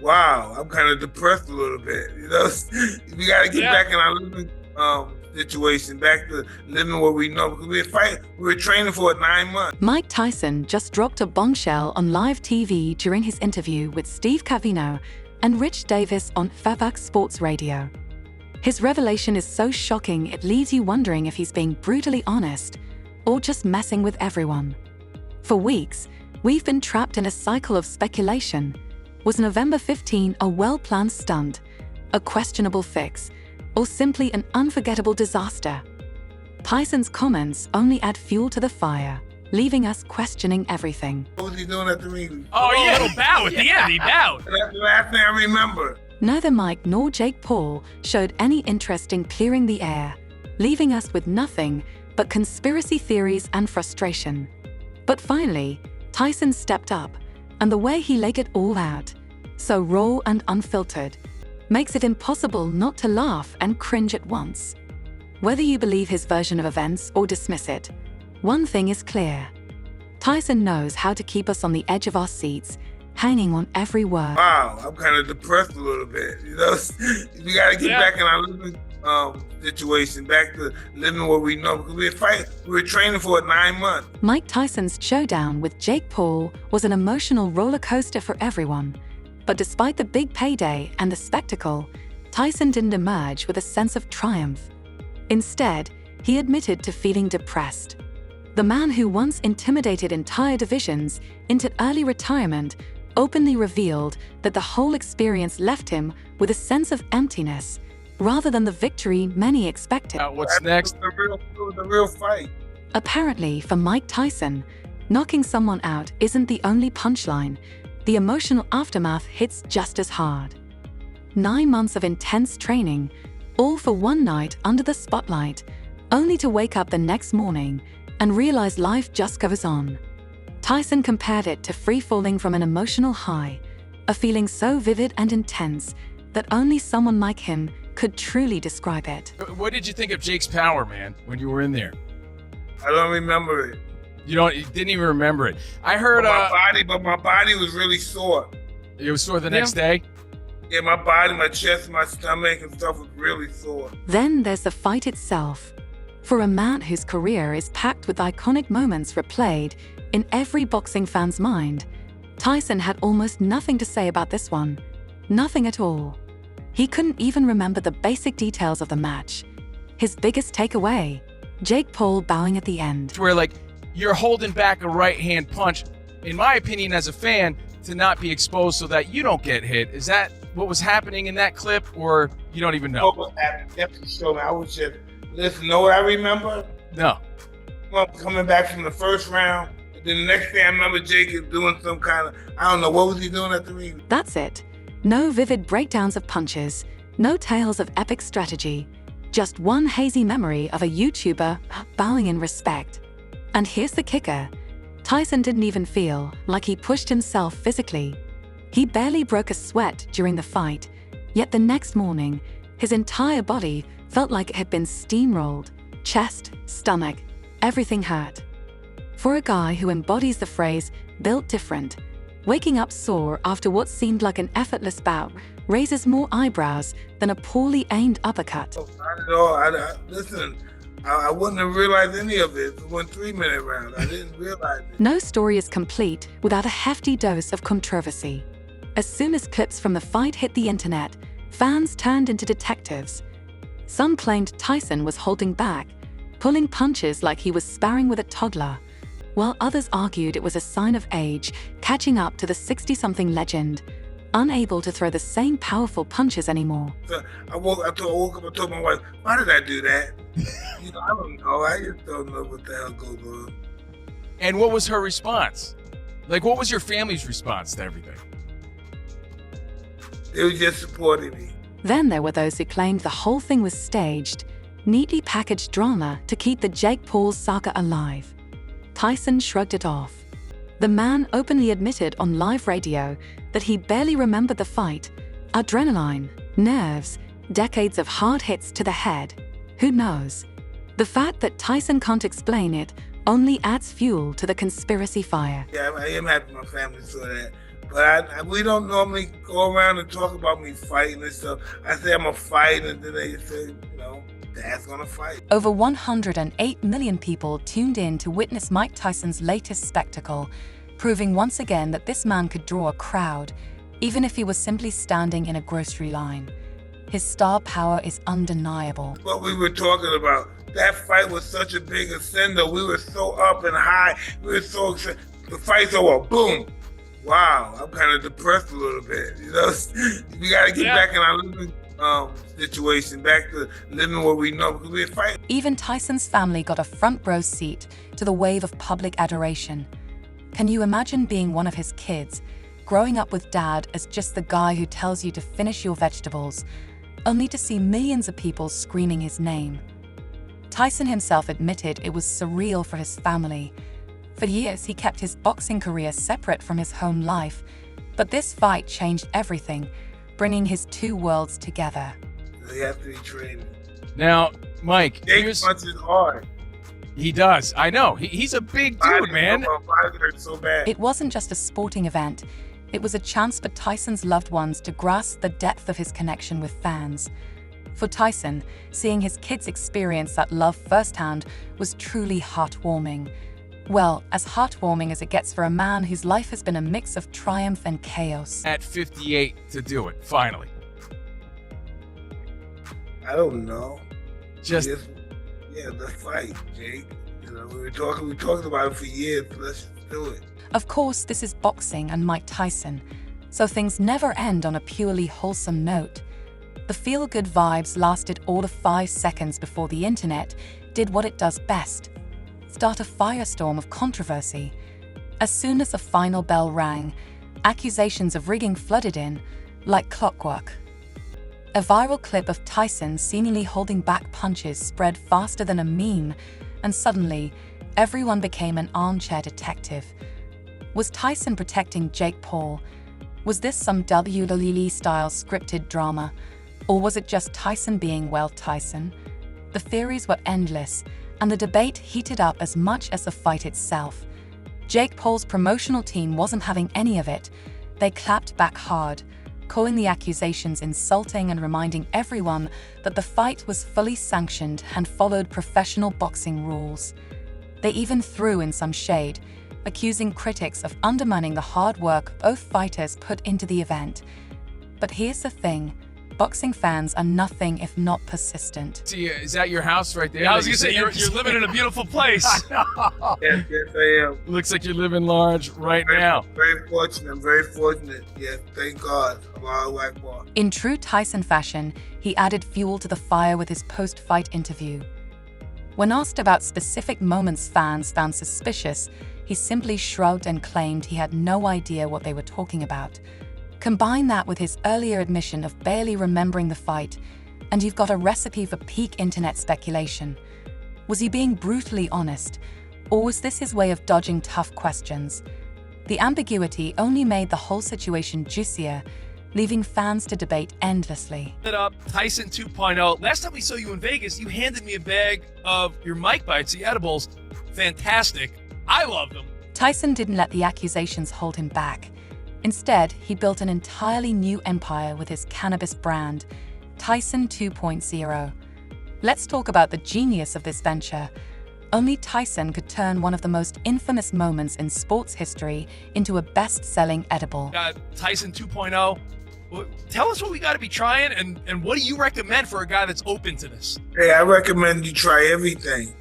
Wow, I'm kind of depressed a little bit. We got to get back in our living situation, back to living what we know. Because we were training for it 9 months. Mike Tyson just dropped a bombshell on live TV during his interview with Steve Cavino and Rich Davis on Favak Sports Radio. His revelation is so shocking it leaves you wondering if he's being brutally honest or just messing with everyone. For weeks, we've been trapped in a cycle of speculation. Was November 15 a well-planned stunt, a questionable fix, or simply an unforgettable disaster? Tyson's comments only add fuel to the fire, leaving us questioning everything. What was he doing at the meeting? Oh, yeah, little bow at the end. He bowed. That's the last thing I remember. Neither Mike nor Jake Paul showed any interest in clearing the air, leaving us with nothing but conspiracy theories and frustration. But finally, Tyson stepped up, and the way he laid it all out, so raw and unfiltered, makes it impossible not to laugh and cringe at once. Whether you believe his version of events or dismiss it, one thing is clear. Tyson knows how to keep us on the edge of our seats, hanging on every word. Wow, I'm kind of depressed a little bit. We got to get back in our living situation, back to living what we know. Because we were training for it 9 months. Mike Tyson's showdown with Jake Paul was an emotional roller coaster for everyone. But despite the big payday and the spectacle, Tyson didn't emerge with a sense of triumph. Instead, he admitted to feeling depressed. The man who once intimidated entire divisions into early retirement openly revealed that the whole experience left him with a sense of emptiness, rather than the victory many expected. What's next? It was a real fight. Apparently, for Mike Tyson, knocking someone out isn't the only punchline. The emotional aftermath hits just as hard. 9 months of intense training, all for one night under the spotlight, only to wake up the next morning and realize life just goes on. Tyson compared it to free-falling from an emotional high, a feeling so vivid and intense that only someone like him could truly describe it. What did you think of Jake's power, man, when you were in there? I don't remember it. You didn't even remember it. I heard But my body was really sore. it was sore the next day. Yeah, my body, my chest, my stomach and stuff was really sore. Then there's the fight itself. For a man whose career is packed with iconic moments replayed in every boxing fan's mind, Tyson had almost nothing to say about this one. Nothing at all. He couldn't even remember the basic details of the match. His biggest takeaway, Jake Paul bowing at the end. Where, you're holding back a right-hand punch, in my opinion as a fan, to not be exposed so that you don't get hit. Is that what was happening in that clip, or you don't even know? What was happening? Definitely showed me. I was just, listen, know what I remember? No. Coming back from the first round, and then the next thing I remember Jake is doing some kind of, I don't know, what was he doing at the ring? That's it. No vivid breakdowns of punches, no tales of epic strategy, just one hazy memory of a YouTuber bowing in respect. And here's the kicker. Tyson didn't even feel like he pushed himself physically. He barely broke a sweat during the fight, yet the next morning, his entire body felt like it had been steamrolled. Chest, stomach, everything hurt. For a guy who embodies the phrase, built different, waking up sore after what seemed like an effortless bout raises more eyebrows than a poorly aimed uppercut. Not at all. Listen, I wouldn't have realized any of it. It went 3-minute round. I didn't realize it. No story is complete without a hefty dose of controversy. As soon as clips from the fight hit the internet, fans turned into detectives. Some claimed Tyson was holding back, pulling punches like he was sparring with a toddler, while others argued it was a sign of age, catching up to the 60-something legend, unable to throw the same powerful punches anymore. So I woke up and told my wife, why did I do that? I don't know. I just don't know what the hell goes on. And what was her response? What was your family's response to everything? They were just supporting me. Then there were those who claimed the whole thing was staged, neatly packaged drama to keep the Jake Paul saga alive. Tyson shrugged it off. The man openly admitted on live radio that he barely remembered the fight. Adrenaline, nerves, decades of hard hits to the head. Who knows? The fact that Tyson can't explain it only adds fuel to the conspiracy fire. Yeah, I am happy my family saw that. But we don't normally go around and talk about me fighting and stuff. I say I'm a fight, and then they say, Dad's gonna fight. Over 108 million people tuned in to witness Mike Tyson's latest spectacle, proving once again that this man could draw a crowd, even if he was simply standing in a grocery line. His star power is undeniable. What we were talking about, that fight was such a big ascender. We were so up and high. We were so excited. The fight's over, boom. Wow, I'm kind of depressed a little bit. We got to get back in our living situation, back to living what we know, because we're fighting. Even Tyson's family got a front row seat to the wave of public adoration. Can you imagine being one of his kids, growing up with Dad as just the guy who tells you to finish your vegetables, only to see millions of people screaming his name? Tyson himself admitted it was surreal for his family. For years, he kept his boxing career separate from his home life, but this fight changed everything, bringing his two worlds together. They have to be trained. Now, Mike, Jake punches hard. He does. I know. He's a big dude, man. So bad. It wasn't just a sporting event. It was a chance for Tyson's loved ones to grasp the depth of his connection with fans. For Tyson, seeing his kids experience that love firsthand was truly heartwarming. Well, as heartwarming as it gets for a man whose life has been a mix of triumph and chaos. At 58 to do it, finally. I don't know. Just let's fight, Jake. We talked about it for years. Let's just do it. Of course, this is boxing and Mike Tyson, so things never end on a purely wholesome note. The feel-good vibes lasted all of 5 seconds before the internet did what it does best: start a firestorm of controversy. As soon as the final bell rang, accusations of rigging flooded in like clockwork. A viral clip of Tyson seemingly holding back punches spread faster than a meme, and suddenly, everyone became an armchair detective. Was Tyson protecting Jake Paul? Was this some WWE-style scripted drama? Or was it just Tyson being, well, Tyson? The theories were endless, and the debate heated up as much as the fight itself. Jake Paul's promotional team wasn't having any of it. They clapped back hard, calling the accusations insulting and reminding everyone that the fight was fully sanctioned and followed professional boxing rules. They even threw in some shade, accusing critics of undermining the hard work both fighters put into the event. But here's the thing. Boxing fans are nothing if not persistent. See, is that your house right there? Yeah, I was gonna say you're living in a beautiful place. Yes, I am. Looks like you're living large right now. Very fortunate. I'm very fortunate. Yes, thank God. Allahu Akbar. In true Tyson fashion, he added fuel to the fire with his post-fight interview. When asked about specific moments fans found suspicious, he simply shrugged and claimed he had no idea what they were talking about. Combine that with his earlier admission of barely remembering the fight, and you've got a recipe for peak internet speculation. Was he being brutally honest, or was this his way of dodging tough questions? The ambiguity only made the whole situation juicier, leaving fans to debate endlessly. Up, Tyson 2.0. Last time we saw you in Vegas, you handed me a bag of your Mike Bites, the edibles. Fantastic. I love them. Tyson didn't let the accusations hold him back. Instead, he built an entirely new empire with his cannabis brand, Tyson 2.0. Let's talk about the genius of this venture. Only Tyson could turn one of the most infamous moments in sports history into a best-selling edible. Tyson 2.0. Tell us what we got to be trying, and what do you recommend for a guy that's open to this? Hey, I recommend you try everything.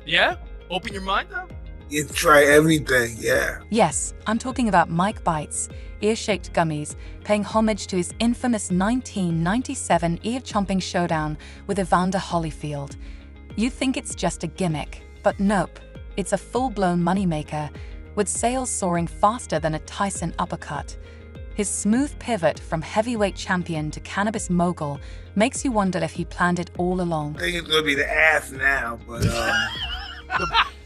Yeah? Open your mind up? You try everything, yeah. Yes, I'm talking about Mike Bites, ear-shaped gummies, paying homage to his infamous 1997 ear-chomping showdown with Evander Holyfield. You think it's just a gimmick, but nope, it's a full-blown moneymaker, with sales soaring faster than a Tyson uppercut. His smooth pivot from heavyweight champion to cannabis mogul makes you wonder if he planned it all along. I think it's gonna be the ass now, but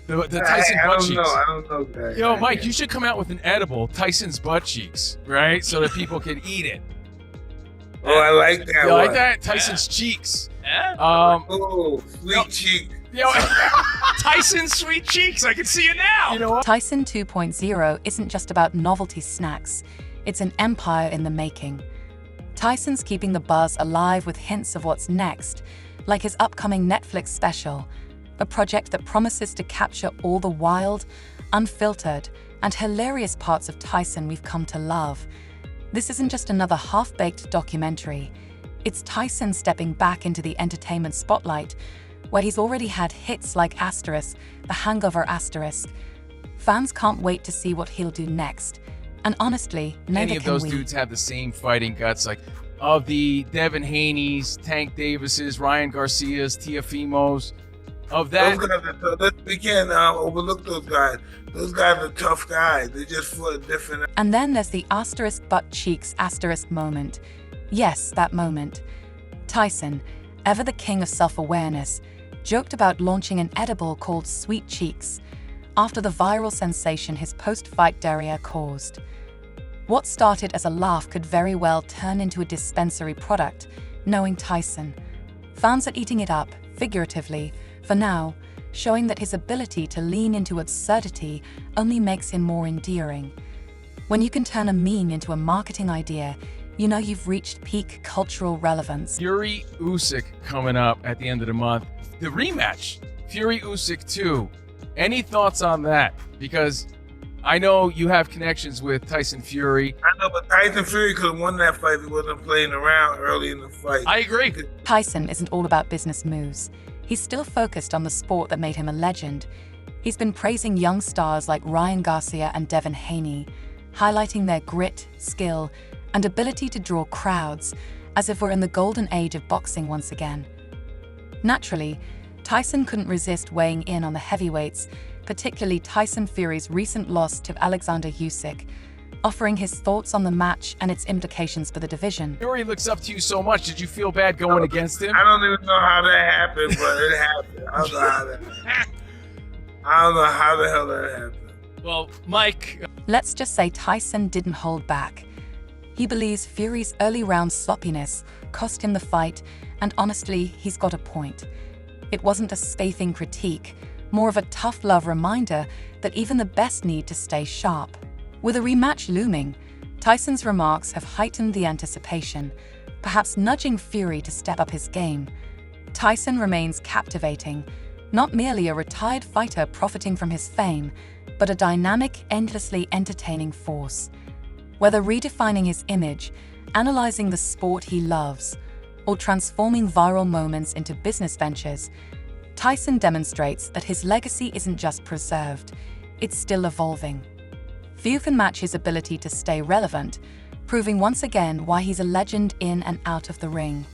The Tyson butt cheeks. I don't know, guys. Yo, Mike, you should come out with an edible, Tyson's butt cheeks, right? So that people can eat it. Oh, I like that. You one. like that? Tyson's cheeks. Yeah? Oh, sweet cheek. Yo, Tyson's sweet cheeks. I can see it now. you know what? Tyson 2.0 isn't just about novelty snacks. It's an empire in the making. Tyson's keeping the buzz alive with hints of what's next, like his upcoming Netflix special, a project that promises to capture all the wild, unfiltered, and hilarious parts of Tyson we've come to love. This isn't just another half-baked documentary. It's Tyson stepping back into the entertainment spotlight, where he's already had hits like Asterisk, The Hangover Asterisk. Fans can't wait to see what he'll do next. And honestly, neither Any of can those we. dudes have the same fighting guts, like of the Devin Haney's, Tank Davis's, Ryan Garcia's, Tiafimo's, of that. Those guys, we can't overlook those guys. Those guys are tough guys. They just fought different. And then there's the asterisk butt cheeks asterisk moment. Yes, that moment. Tyson, ever the king of self-awareness, joked about launching an edible called Sweet Cheeks after the viral sensation his post-fight derriere caused. What started as a laugh could very well turn into a dispensary product, knowing Tyson. Fans are eating it up, figuratively, for now, showing that his ability to lean into absurdity only makes him more endearing. When you can turn a meme into a marketing idea, you know you've reached peak cultural relevance. Fury Usyk coming up at the end of the month. The rematch, Fury Usyk 2. Any thoughts on that? Because I know you have connections with Tyson Fury. I know, but Tyson Fury could have won that fight if he wasn't playing around early in the fight. I agree. Tyson isn't all about business moves. He's still focused on the sport that made him a legend. He's been praising young stars like Ryan Garcia and Devin Haney, highlighting their grit, skill, and ability to draw crowds, as if we're in the golden age of boxing once again. Naturally, Tyson couldn't resist weighing in on the heavyweights, particularly Tyson Fury's recent loss to Alexander Usyk, offering his thoughts on the match and its implications for the division. Fury looks up to you so much. Did you feel bad going against him? I don't even know how that happened, but it happened. I don't know how the hell that happened. Well, Mike, Let's just say Tyson didn't hold back. He believes Fury's early round sloppiness cost him the fight, and honestly, he's got a point. It wasn't a scathing critique, more of a tough love reminder that even the best need to stay sharp. With a rematch looming, Tyson's remarks have heightened the anticipation, perhaps nudging Fury to step up his game. Tyson remains captivating, not merely a retired fighter profiting from his fame, but a dynamic, endlessly entertaining force. Whether redefining his image, analyzing the sport he loves, or transforming viral moments into business ventures, Tyson demonstrates that his legacy isn't just preserved, it's still evolving. Few can match his ability to stay relevant, proving once again why he's a legend in and out of the ring.